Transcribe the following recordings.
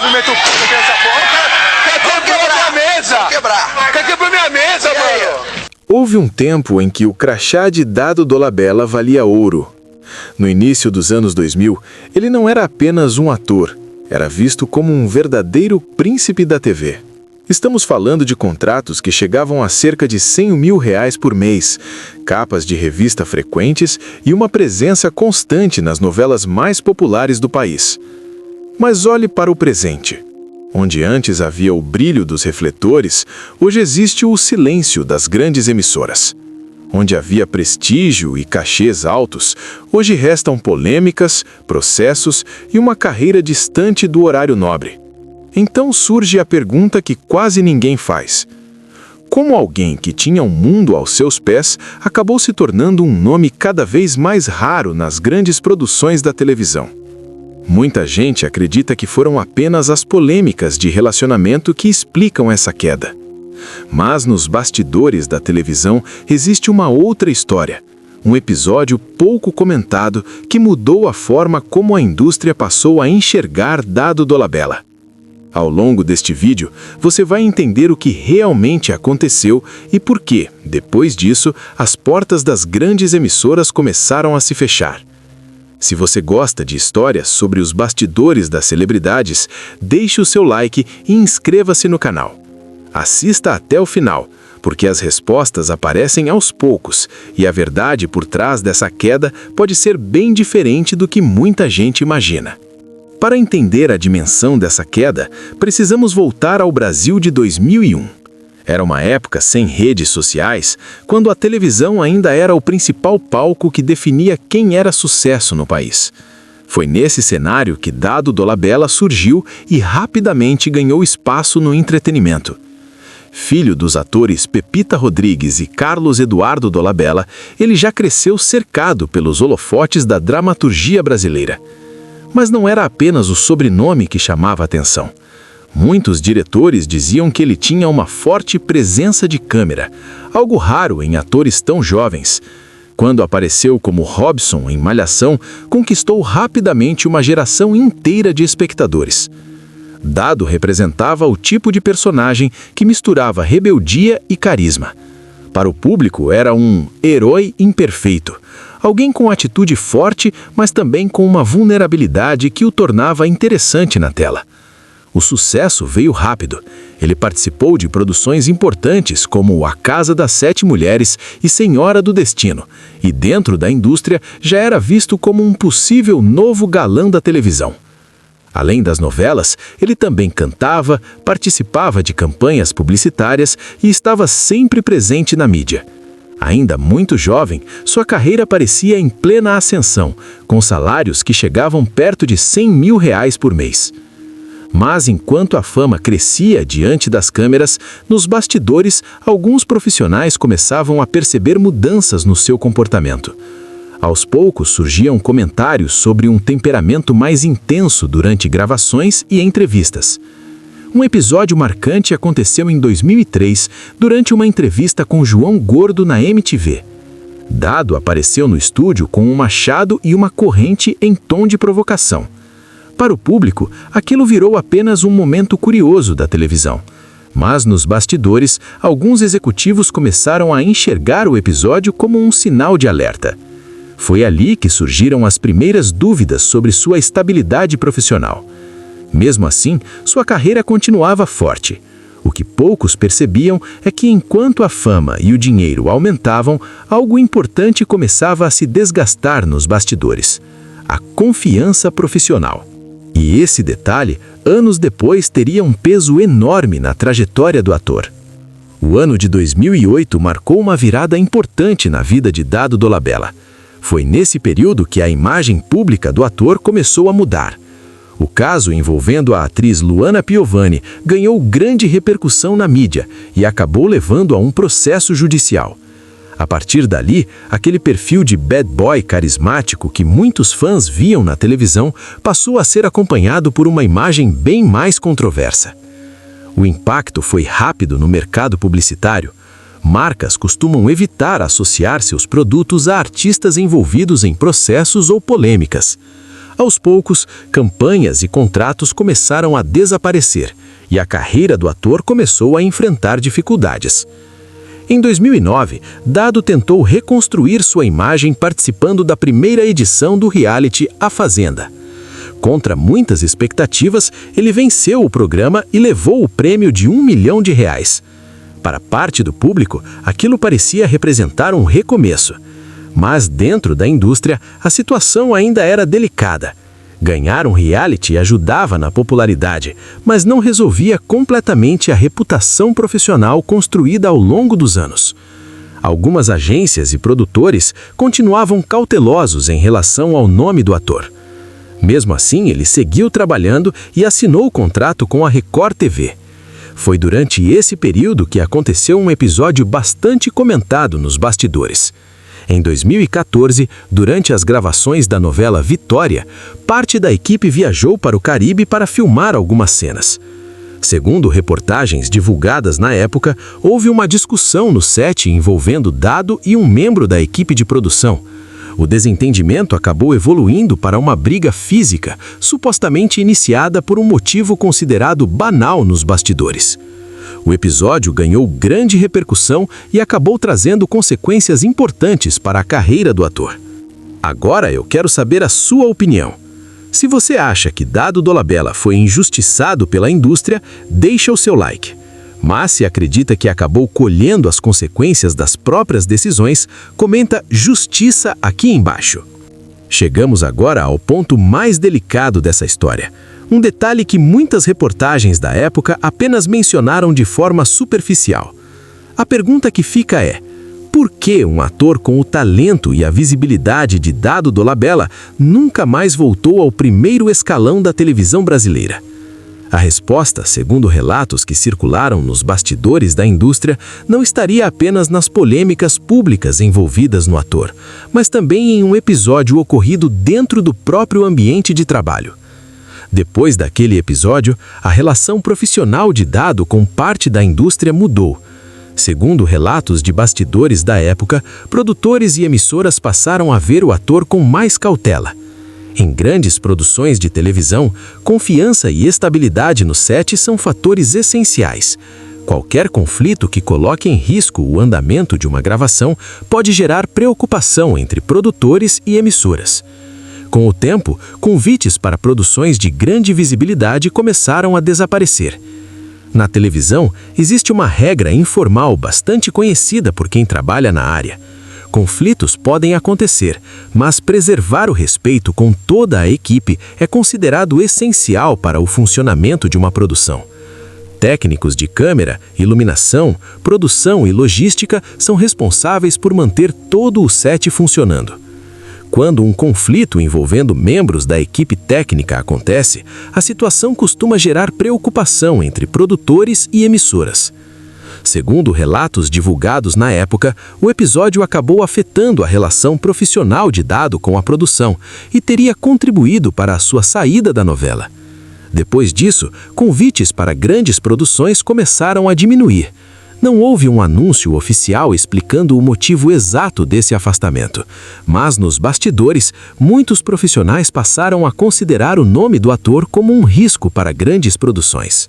movimento dessa porra. Quer quebrar minha mesa? Quer quebrar minha mesa, mano? Houve um tempo em que o crachá de Dado Dolabella valia ouro. No início dos anos 2000, ele não era apenas um ator, era visto como um verdadeiro príncipe da TV. Estamos falando de contratos que chegavam a cerca de R$100 mil por mês, capas de revista frequentes e uma presença constante nas novelas mais populares do país. Mas olhe para o presente. Onde antes havia o brilho dos refletores, hoje existe o silêncio das grandes emissoras. Onde havia prestígio e cachês altos, hoje restam polêmicas, processos e uma carreira distante do horário nobre. Então surge a pergunta que quase ninguém faz. Como alguém que tinha um mundo aos seus pés acabou se tornando um nome cada vez mais raro nas grandes produções da televisão? Muita gente acredita que foram apenas as polêmicas de relacionamento que explicam essa queda. Mas nos bastidores da televisão existe uma outra história, um episódio pouco comentado que mudou a forma como a indústria passou a enxergar Dado Dolabella. Ao longo deste vídeo, você vai entender o que realmente aconteceu e por que, depois disso, as portas das grandes emissoras começaram a se fechar. Se você gosta de histórias sobre os bastidores das celebridades, deixe o seu like e inscreva-se no canal. Assista até o final, porque as respostas aparecem aos poucos e a verdade por trás dessa queda pode ser bem diferente do que muita gente imagina. Para entender a dimensão dessa queda, precisamos voltar ao Brasil de 2001. Era uma época sem redes sociais, quando a televisão ainda era o principal palco que definia quem era sucesso no país. Foi nesse cenário que Dado Dolabella surgiu e rapidamente ganhou espaço no entretenimento. Filho dos atores Pepita Rodrigues e Carlos Eduardo Dolabella, ele já cresceu cercado pelos holofotes da dramaturgia brasileira. Mas não era apenas o sobrenome que chamava a atenção. Muitos diretores diziam que ele tinha uma forte presença de câmera, algo raro em atores tão jovens. Quando apareceu como Robson em Malhação, conquistou rapidamente uma geração inteira de espectadores. Dado representava o tipo de personagem que misturava rebeldia e carisma. Para o público, era um herói imperfeito. Alguém com atitude forte, mas também com uma vulnerabilidade que o tornava interessante na tela. O sucesso veio rápido. Ele participou de produções importantes como A Casa das Sete Mulheres e Senhora do Destino, e dentro da indústria já era visto como um possível novo galã da televisão. Além das novelas, ele também cantava, participava de campanhas publicitárias e estava sempre presente na mídia. Ainda muito jovem, sua carreira parecia em plena ascensão, com salários que chegavam perto de R$100 mil por mês. Mas enquanto a fama crescia diante das câmeras, nos bastidores, alguns profissionais começavam a perceber mudanças no seu comportamento. Aos poucos surgiam comentários sobre um temperamento mais intenso durante gravações e entrevistas. Um episódio marcante aconteceu em 2003, durante uma entrevista com João Gordo na MTV. Dado apareceu no estúdio com um machado e uma corrente em tom de provocação. Para o público, aquilo virou apenas um momento curioso da televisão. Mas nos bastidores, alguns executivos começaram a enxergar o episódio como um sinal de alerta. Foi ali que surgiram as primeiras dúvidas sobre sua estabilidade profissional. Mesmo assim, sua carreira continuava forte. O que poucos percebiam é que enquanto a fama e o dinheiro aumentavam, algo importante começava a se desgastar nos bastidores: a confiança profissional. E esse detalhe, anos depois, teria um peso enorme na trajetória do ator. O ano de 2008 marcou uma virada importante na vida de Dado Dolabella. Foi nesse período que a imagem pública do ator começou a mudar. O caso envolvendo a atriz Luana Piovani ganhou grande repercussão na mídia e acabou levando a um processo judicial. A partir dali, aquele perfil de bad boy carismático que muitos fãs viam na televisão passou a ser acompanhado por uma imagem bem mais controversa. O impacto foi rápido no mercado publicitário. Marcas costumam evitar associar seus produtos a artistas envolvidos em processos ou polêmicas. Aos poucos, campanhas e contratos começaram a desaparecer e a carreira do ator começou a enfrentar dificuldades. Em 2009, Dado tentou reconstruir sua imagem participando da primeira edição do reality A Fazenda. Contra muitas expectativas, ele venceu o programa e levou o prêmio de R$1 milhão. Para parte do público, aquilo parecia representar um recomeço. Mas dentro da indústria, a situação ainda era delicada. Ganhar um reality ajudava na popularidade, mas não resolvia completamente a reputação profissional construída ao longo dos anos. Algumas agências e produtores continuavam cautelosos em relação ao nome do ator. Mesmo assim, ele seguiu trabalhando e assinou o contrato com a Record TV. Foi durante esse período que aconteceu um episódio bastante comentado nos bastidores. Em 2014, durante as gravações da novela Vitória, parte da equipe viajou para o Caribe para filmar algumas cenas. Segundo reportagens divulgadas na época, houve uma discussão no set envolvendo Dado e um membro da equipe de produção. O desentendimento acabou evoluindo para uma briga física, supostamente iniciada por um motivo considerado banal nos bastidores. O episódio ganhou grande repercussão e acabou trazendo consequências importantes para a carreira do ator. Agora eu quero saber a sua opinião. Se você acha que Dado Dolabella foi injustiçado pela indústria, deixa o seu like. Mas se acredita que acabou colhendo as consequências das próprias decisões, comenta justiça aqui embaixo. Chegamos agora ao ponto mais delicado dessa história. Um detalhe que muitas reportagens da época apenas mencionaram de forma superficial. A pergunta que fica é: por que um ator com o talento e a visibilidade de Dado Dolabella nunca mais voltou ao primeiro escalão da televisão brasileira? A resposta, segundo relatos que circularam nos bastidores da indústria, não estaria apenas nas polêmicas públicas envolvidas no ator, mas também em um episódio ocorrido dentro do próprio ambiente de trabalho. Depois daquele episódio, a relação profissional de Dado com parte da indústria mudou. Segundo relatos de bastidores da época, produtores e emissoras passaram a ver o ator com mais cautela. Em grandes produções de televisão, confiança e estabilidade no set são fatores essenciais. Qualquer conflito que coloque em risco o andamento de uma gravação pode gerar preocupação entre produtores e emissoras. Com o tempo, convites para produções de grande visibilidade começaram a desaparecer. Na televisão, existe uma regra informal bastante conhecida por quem trabalha na área. Conflitos podem acontecer, mas preservar o respeito com toda a equipe é considerado essencial para o funcionamento de uma produção. Técnicos de câmera, iluminação, produção e logística são responsáveis por manter todo o set funcionando. Quando um conflito envolvendo membros da equipe técnica acontece, a situação costuma gerar preocupação entre produtores e emissoras. Segundo relatos divulgados na época, o episódio acabou afetando a relação profissional de Dado com a produção e teria contribuído para a sua saída da novela. Depois disso, convites para grandes produções começaram a diminuir. Não houve um anúncio oficial explicando o motivo exato desse afastamento, mas nos bastidores, muitos profissionais passaram a considerar o nome do ator como um risco para grandes produções.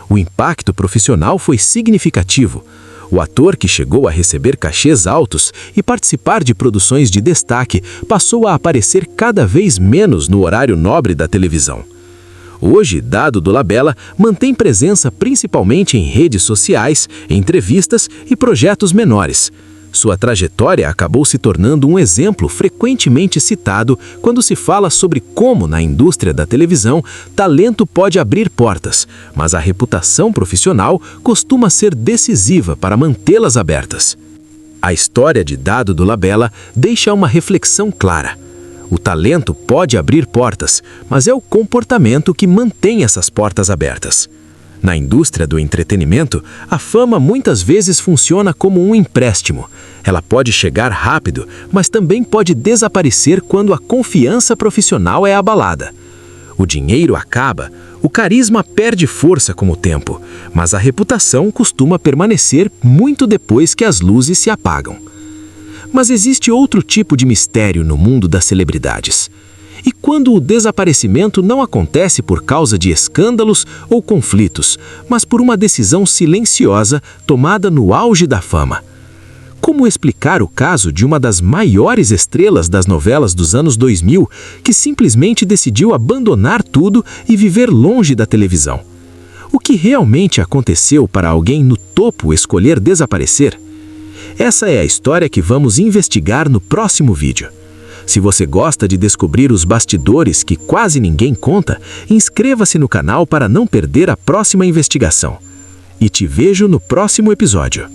O impacto profissional foi significativo. O ator, que chegou a receber cachês altos e participar de produções de destaque, passou a aparecer cada vez menos no horário nobre da televisão. Hoje, Dado Dolabella mantém presença principalmente em redes sociais, entrevistas e projetos menores. Sua trajetória acabou se tornando um exemplo frequentemente citado quando se fala sobre como, na indústria da televisão, talento pode abrir portas, mas a reputação profissional costuma ser decisiva para mantê-las abertas. A história de Dado Dolabella deixa uma reflexão clara. O talento pode abrir portas, mas é o comportamento que mantém essas portas abertas. Na indústria do entretenimento, a fama muitas vezes funciona como um empréstimo. Ela pode chegar rápido, mas também pode desaparecer quando a confiança profissional é abalada. O dinheiro acaba, o carisma perde força com o tempo, mas a reputação costuma permanecer muito depois que as luzes se apagam. Mas existe outro tipo de mistério no mundo das celebridades. E quando o desaparecimento não acontece por causa de escândalos ou conflitos, mas por uma decisão silenciosa tomada no auge da fama? Como explicar o caso de uma das maiores estrelas das novelas dos anos 2000, que simplesmente decidiu abandonar tudo e viver longe da televisão? O que realmente aconteceu para alguém no topo escolher desaparecer? Essa é a história que vamos investigar no próximo vídeo. Se você gosta de descobrir os bastidores que quase ninguém conta, inscreva-se no canal para não perder a próxima investigação. E te vejo no próximo episódio.